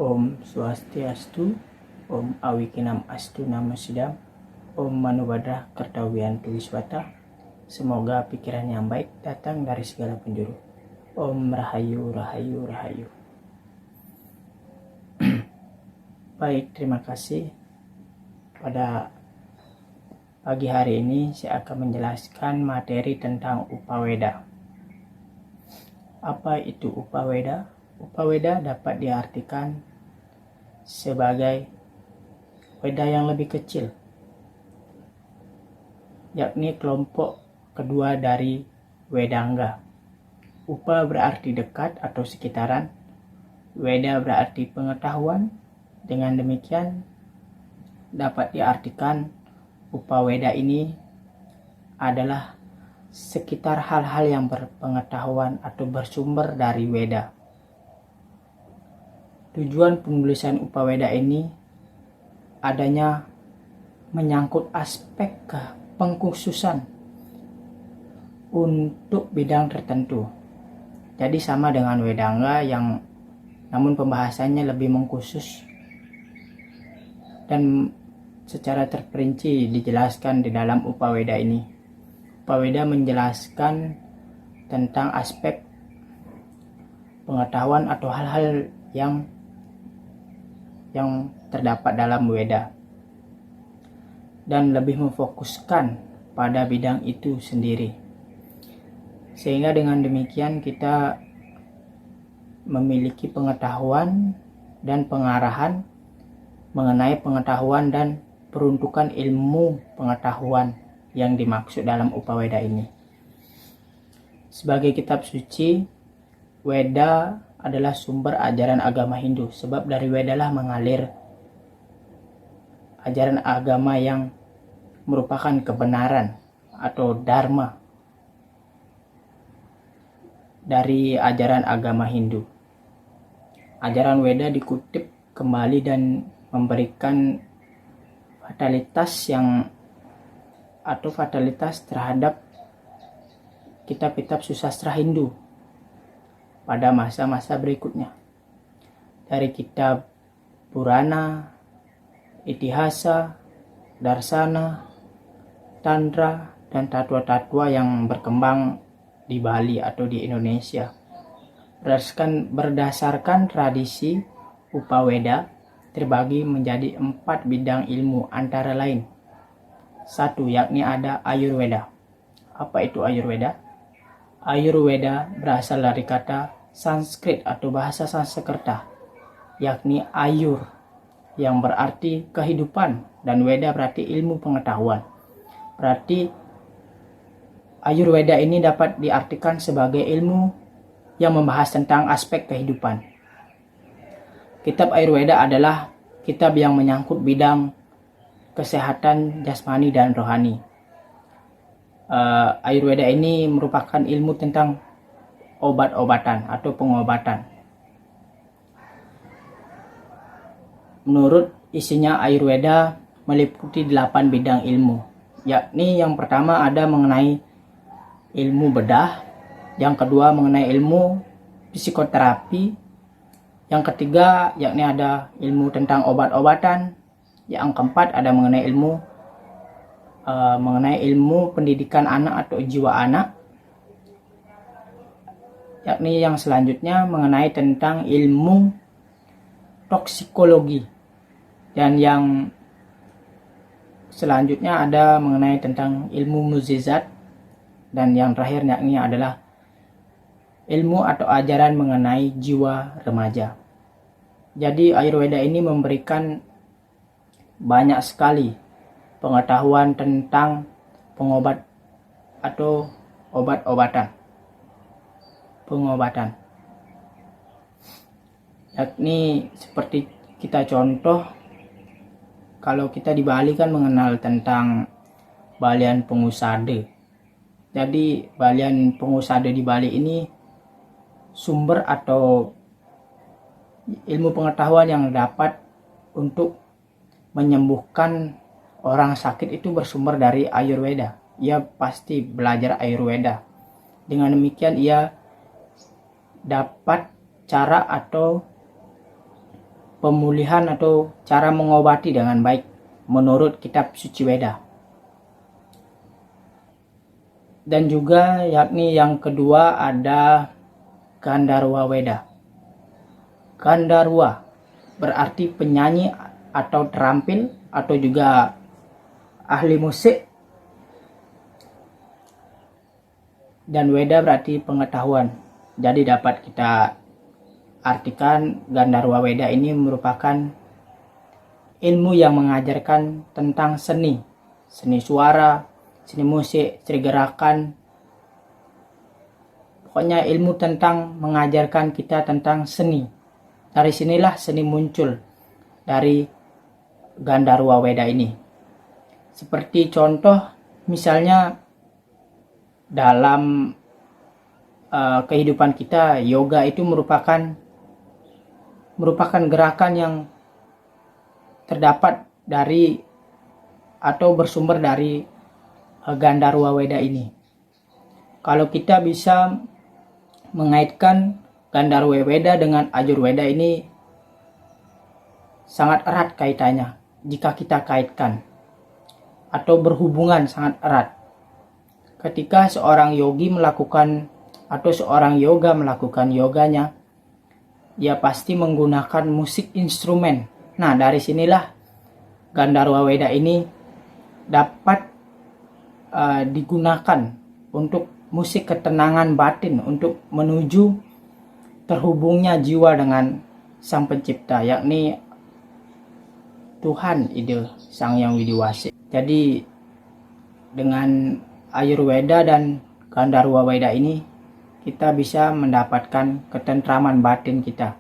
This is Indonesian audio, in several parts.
Om Swastiastu, Om Awikinam Astu Nama Sidam, Om Manubhadra Kartawiyantu Wiswata. Semoga pikiran yang baik datang dari segala penjuru. Om Rahayu, Rahayu, Rahayu. Baik, terima kasih. Pada pagi hari ini saya akan menjelaskan materi tentang Upaweda. Apa itu Upaweda? Upaweda dapat diartikan sebagai weda yang lebih kecil, yakni kelompok kedua dari Wedangga. Upa berarti dekat atau sekitaran, Weda berarti pengetahuan. Dengan demikian dapat diartikan Upaweda ini adalah sekitar hal-hal yang berpengetahuan atau bersumber dari Weda. Tujuan penulisan Upaweda ini adanya menyangkut aspek pengkhususan untuk bidang tertentu. Jadi sama dengan Wedangga yang namun pembahasannya lebih mengkhusus dan secara terperinci dijelaskan di dalam Upaweda ini. Upaweda menjelaskan tentang aspek pengetahuan atau hal-hal yang terdapat dalam Weda dan lebih memfokuskan pada bidang itu sendiri. Sehingga dengan demikian kita memiliki pengetahuan dan pengarahan mengenai pengetahuan dan peruntukan ilmu pengetahuan yang dimaksud dalam Upaweda ini. Sebagai kitab suci, Weda adalah sumber ajaran agama Hindu, sebab dari Weda lah mengalir ajaran agama yang merupakan kebenaran atau dharma dari ajaran agama Hindu. Ajaran Weda dikutip kembali dan memberikan fatalitas terhadap kitab-kitab susastra Hindu pada masa-masa berikutnya. Dari kitab Purana, Itihasa, Darsana, Tantra, dan tatwa-tatwa yang berkembang di Bali atau di Indonesia. Berdasarkan tradisi, Upaweda terbagi menjadi 4 bidang ilmu antara lain. 1, yakni ada Ayurveda. Apa itu Ayurveda? Ayurveda berasal dari kata Sanskrit atau bahasa Sanskerta, yakni Ayur, yang berarti kehidupan, dan Weda berarti ilmu pengetahuan. Berarti Ayurveda ini dapat diartikan sebagai ilmu yang membahas tentang aspek kehidupan. Kitab Ayurveda adalah kitab yang menyangkut bidang kesehatan jasmani dan rohani. Ayurveda ini merupakan ilmu tentang obat-obatan atau pengobatan. Menurut isinya, Ayurveda meliputi 8 bidang ilmu, yakni yang pertama ada mengenai ilmu bedah, yang kedua mengenai ilmu psikoterapi, yang ketiga yakni ada ilmu tentang obat-obatan, yang keempat ada mengenai ilmu pendidikan anak atau jiwa anak, yakni yang selanjutnya mengenai tentang ilmu toksikologi, dan yang selanjutnya ada mengenai tentang ilmu mukjizat, dan yang terakhir yakni adalah ilmu atau ajaran mengenai jiwa remaja. Jadi Ayurveda ini memberikan banyak sekali pengetahuan tentang pengobatan, yakni seperti kita contoh, kalau kita di Bali kan mengenal tentang Balian Pengusade. Jadi Balian Pengusade di Bali ini sumber atau ilmu pengetahuan yang dapat untuk menyembuhkan orang sakit itu bersumber dari Ayurveda. Ia pasti belajar Ayurveda. Dengan demikian ia dapat cara atau pemulihan atau cara mengobati dengan baik menurut kitab suci Weda. Dan juga yakni yang kedua ada Gandharwa Weda. Gandharwa berarti penyanyi atau terampil atau juga ahli musik. Dan Weda berarti pengetahuan. Jadi dapat kita artikan Gandharwa Weda ini merupakan ilmu yang mengajarkan tentang seni suara, seni musik, seni gerakan. Pokoknya ilmu tentang mengajarkan kita tentang seni. Dari sinilah seni muncul dari Gandharwa Weda ini. Seperti contoh misalnya dalam kehidupan kita, yoga itu merupakan gerakan yang terdapat dari atau bersumber dari Gandharwa Weda ini. Kalau kita bisa mengaitkan Gandharwa Weda dengan Ayurveda ini sangat erat kaitannya jika kita kaitkan atau berhubungan sangat erat. Ketika seorang yogi melakukan atau seorang yoga melakukan yoganya, ia pasti menggunakan musik instrumen. Nah, dari sinilah Gandharwa Weda ini dapat digunakan untuk musik ketenangan batin, untuk menuju terhubungnya jiwa dengan Sang Pencipta, yakni Tuhan Ide Sang Yang Widiwasi. Jadi dengan Ayurveda dan Gandharwa Weda ini kita bisa mendapatkan ketentraman batin kita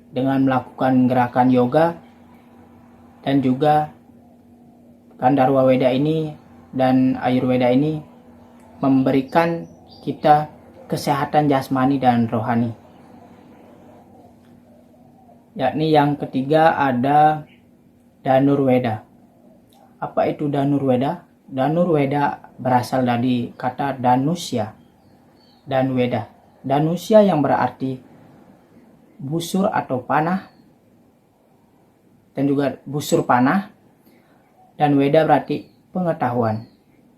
dengan melakukan gerakan yoga. Dan juga Gandharwa Weda ini dan Ayurveda ini memberikan kita kesehatan jasmani dan rohani. Yakni yang ketiga ada Dhanurveda. Apa itu Dhanurveda? Dhanurveda berasal dari kata Dhanusya dan Weda. Dhanusya yang berarti busur atau panah, dan juga busur panah, dan Weda berarti pengetahuan.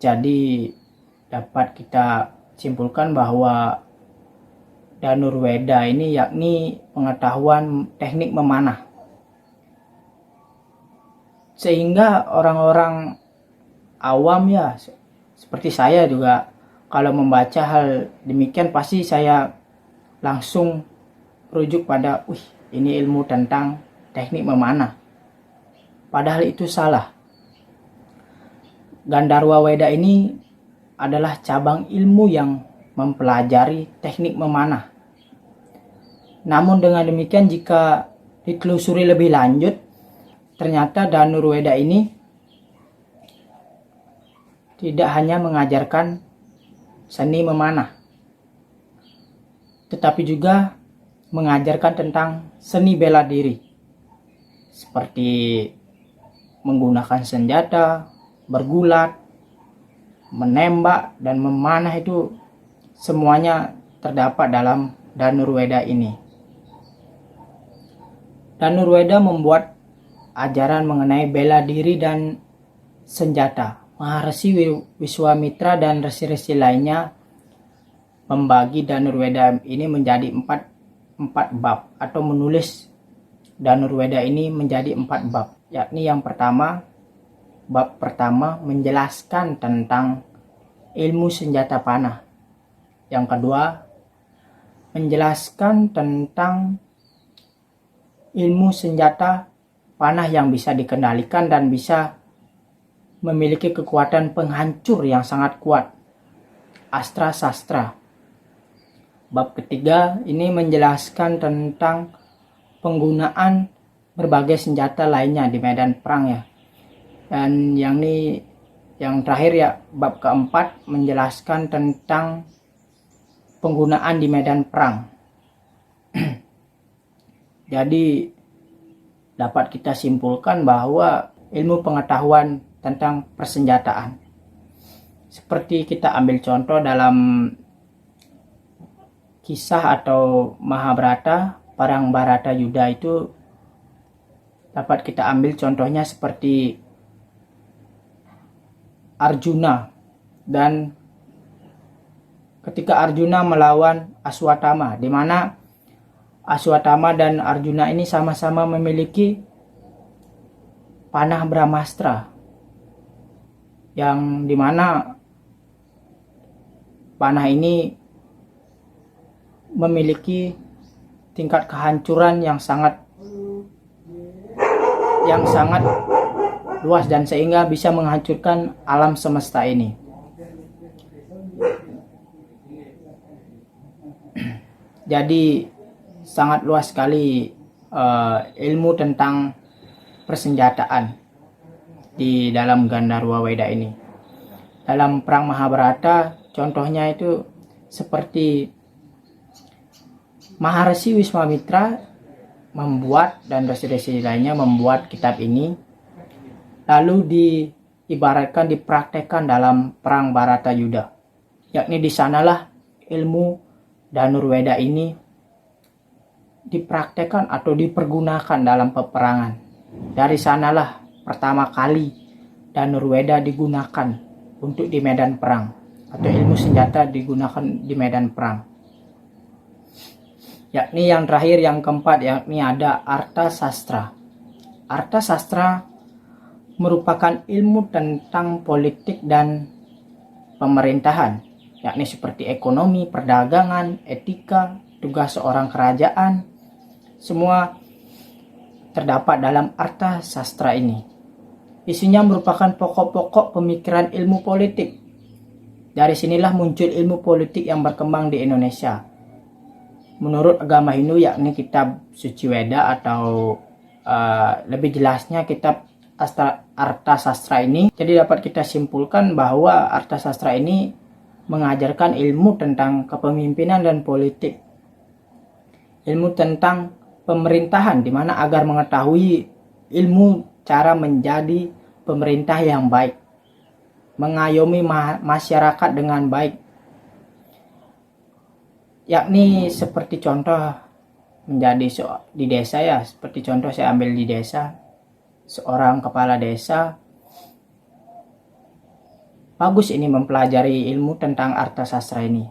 Jadi dapat kita simpulkan bahwa Dhanurveda ini yakni pengetahuan teknik memanah. Sehingga orang-orang awam ya seperti saya juga kalau membaca hal demikian pasti saya langsung rujuk pada ini ilmu tentang teknik memanah. Padahal itu salah. Gandharwa Weda ini adalah cabang ilmu yang mempelajari teknik memanah. Namun dengan demikian jika ditelusuri lebih lanjut, ternyata Dhanurveda ini tidak hanya mengajarkan seni memanah, tetapi juga mengajarkan tentang seni bela diri, seperti menggunakan senjata, bergulat, menembak, dan memanah. Itu semuanya terdapat dalam Dhanurveda ini. Dhanurveda membuat ajaran mengenai bela diri dan senjata. Maharsi Wiswamitra dan resi-resi lainnya membagi Dhanurveda ini menjadi empat bab, atau menulis Dhanurveda ini menjadi 4 bab. Yakni yang pertama, bab pertama menjelaskan tentang ilmu senjata panah. Yang kedua, menjelaskan tentang ilmu senjata panah yang bisa dikendalikan dan bisa memiliki kekuatan penghancur yang sangat kuat, Astra Sastra. Bab ketiga ini menjelaskan tentang penggunaan berbagai senjata lainnya di medan perang ya. Dan yang terakhir ya, bab keempat menjelaskan tentang penggunaan di medan perang. Jadi dapat kita simpulkan bahwa ilmu pengetahuan tentang persenjataan, seperti kita ambil contoh dalam kisah atau Mahabharata, perang Bharata Yuddha itu Dapat kita ambil contohnya seperti Arjuna, dan ketika Arjuna melawan Aswatthama, di mana Aswatthama dan Arjuna ini sama-sama memiliki panah Brahmastra, yang dimana panah ini memiliki tingkat kehancuran yang sangat luas dan sehingga bisa menghancurkan alam semesta ini. Jadi sangat luas sekali ilmu tentang persenjataan di dalam Gandharwa Weda ini. Dalam perang Mahabharata contohnya itu seperti Maharshi Wiswamitra membuat, dan resi-resi lainnya membuat kitab ini, lalu diibaratkan, dipraktekkan dalam perang Bharatayuddha, yakni di sanalah ilmu Dhanurveda ini dipraktekkan atau dipergunakan dalam peperangan. Dari sanalah pertama kali Dhanurveda digunakan untuk di medan perang, atau ilmu senjata digunakan di medan perang. Yakni yang terakhir, yang keempat, yakni ada Artha Sastra. Artha Sastra merupakan ilmu tentang politik dan pemerintahan, yakni seperti ekonomi, perdagangan, etika, tugas seorang kerajaan. Semua terdapat dalam Artha Sastra ini. Isinya merupakan pokok-pokok pemikiran ilmu politik. Dari sinilah muncul ilmu politik yang berkembang di Indonesia. Menurut agama Hindu, yakni kitab Suci Weda, atau lebih jelasnya kitab Artha Sastra ini. Jadi dapat kita simpulkan bahwa Artha Sastra ini mengajarkan ilmu tentang kepemimpinan dan politik, ilmu tentang pemerintahan, di mana agar mengetahui ilmu cara menjadi pemerintah yang baik, mengayomi masyarakat dengan baik, yakni seperti contoh menjadi di desa, ya seperti contoh saya ambil di desa, seorang kepala desa bagus ini mempelajari ilmu tentang Artha Sastra ini,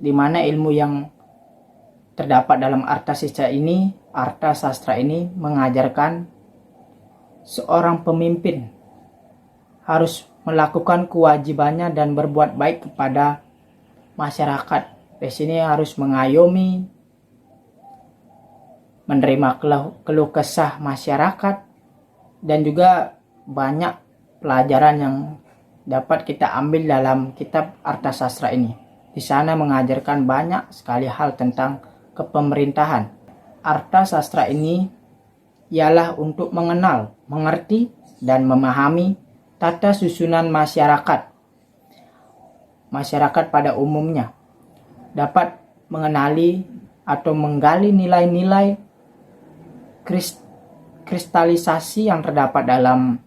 di mana ilmu yang terdapat dalam Artha Sastra ini mengajarkan seorang pemimpin harus melakukan kewajibannya dan berbuat baik kepada masyarakat. Di sini harus mengayomi, menerima keluh kesah masyarakat, dan juga banyak pelajaran yang dapat kita ambil dalam kitab Artha Sastra ini. Di sana mengajarkan banyak sekali hal tentang kepemerintahan. Artha Sastra ini ialah untuk mengenal, mengerti, dan memahami tata susunan masyarakat pada umumnya, dapat mengenali atau menggali nilai-nilai kristalisasi yang terdapat dalam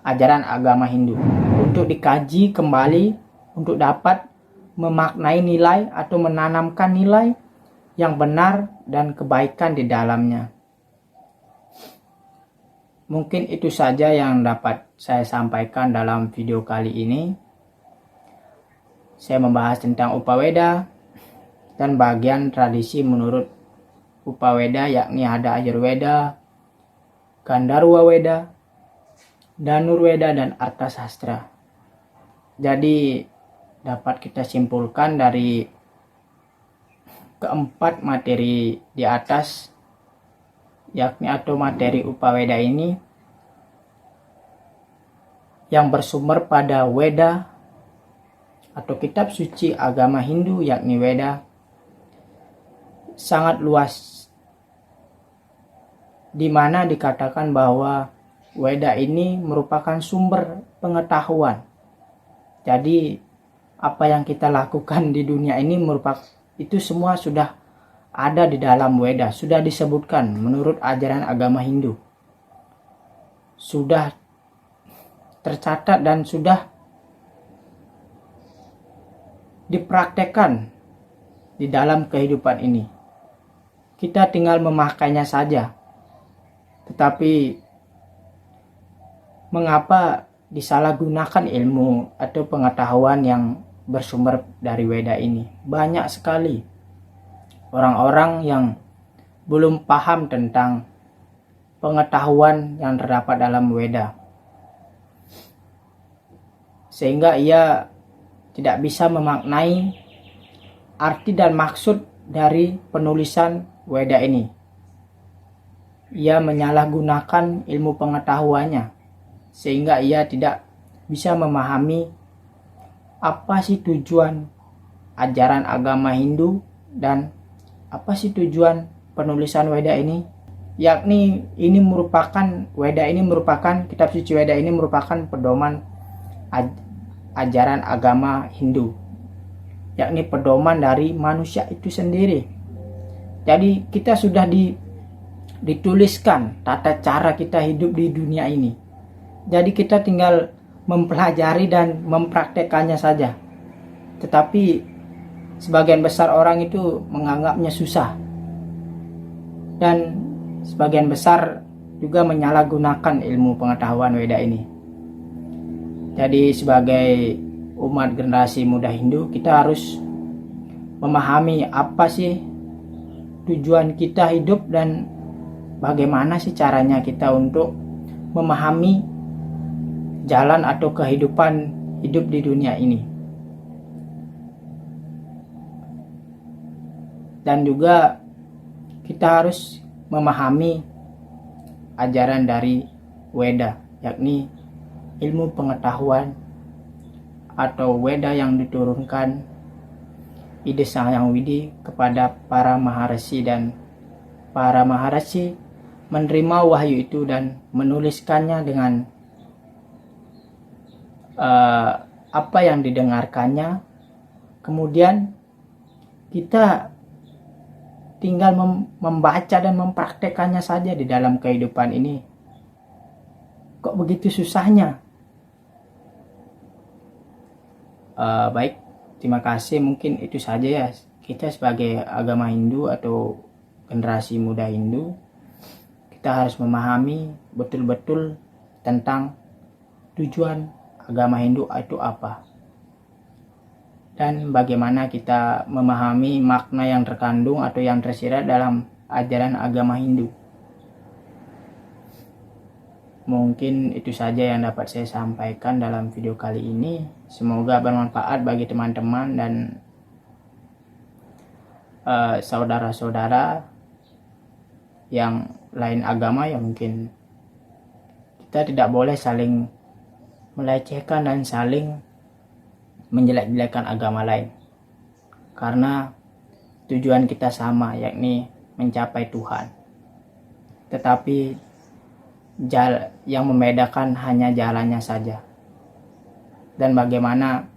ajaran agama Hindu, untuk dikaji kembali, untuk dapat memaknai nilai atau menanamkan nilai yang benar dan kebaikan di dalamnya. Mungkin itu saja yang dapat saya sampaikan dalam video kali ini. Saya membahas tentang Upaweda dan bagian tradisi menurut Upaweda, yakni ada Ayurveda, Gandharwa Weda, Dhanurveda, dan Artha Sastra. Jadi dapat kita simpulkan dari keempat materi di atas, yakni atau materi Upaweda ini, yang bersumber pada Weda atau kitab suci agama Hindu, yakni Weda, sangat luas, di mana dikatakan bahwa Weda ini merupakan sumber pengetahuan. Jadi apa yang kita lakukan di dunia ini itu semua sudah ada di dalam Weda, sudah disebutkan menurut ajaran agama Hindu, sudah tercatat dan sudah dipraktekkan di dalam kehidupan ini. Kita tinggal memakainya saja. Tetapi mengapa disalahgunakan ilmu atau pengetahuan yang bersumber dari Weda ini? Banyak sekali orang-orang yang belum paham tentang pengetahuan yang terdapat dalam Weda, sehingga ia tidak bisa memaknai arti dan maksud dari penulisan Weda ini. Ia menyalahgunakan ilmu pengetahuannya, sehingga ia tidak bisa memahami apa sih tujuan ajaran agama Hindu dan apa sih tujuan penulisan Weda ini. Yakni kitab suci Weda ini merupakan pedoman ajaran agama Hindu, yakni pedoman dari manusia itu sendiri. Jadi kita sudah dituliskan tata cara kita hidup di dunia ini. Jadi kita tinggal mempelajari dan mempraktekannya saja. Tetapi sebagian besar orang itu menganggapnya susah, dan sebagian besar juga menyalahgunakan ilmu pengetahuan Weda ini. Jadi sebagai umat generasi muda Hindu, kita harus memahami apa sih tujuan kita hidup dan bagaimana sih caranya kita untuk memahami jalan atau kehidupan hidup di dunia ini. Dan juga kita harus memahami ajaran dari Weda, yakni ilmu pengetahuan atau Weda yang diturunkan Ide Sang Hyang Widi kepada para maharshi, dan para maharshi menerima wahyu itu dan menuliskannya dengan apa yang didengarkannya. Kemudian kita tinggal membaca dan mempraktekannya saja di dalam kehidupan ini. Kok begitu susahnya? Baik, terima kasih. Mungkin itu saja ya. Kita sebagai agama Hindu atau generasi muda Hindu, kita harus memahami betul-betul tentang tujuan agama Hindu itu apa, dan bagaimana kita memahami makna yang terkandung atau yang tersirat dalam ajaran agama Hindu. Mungkin itu saja yang dapat saya sampaikan dalam video kali ini. Semoga bermanfaat bagi teman-teman dan saudara-saudara yang lain agama. Ya, mungkin kita tidak boleh saling melecehkan dan saling menjelek-jelekan agama lain, karena tujuan kita sama, yakni mencapai Tuhan. Tetapi yang membedakan hanya jalannya saja dan bagaimana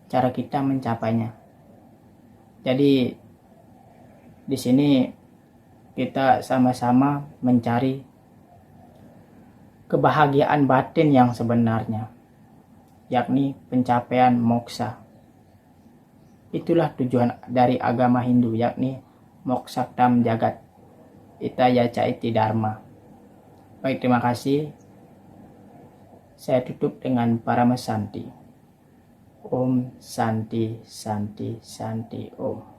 cara kita mencapainya. Jadi di sini kita sama-sama mencari kebahagiaan batin yang sebenarnya, yakni pencapaian moksa. Itulah tujuan dari agama Hindu, yakni moksaktam jagat itaya caiti dharma. Baik, terima kasih. Saya tutup dengan Paramasanti. Om Santi Santi Santi Om.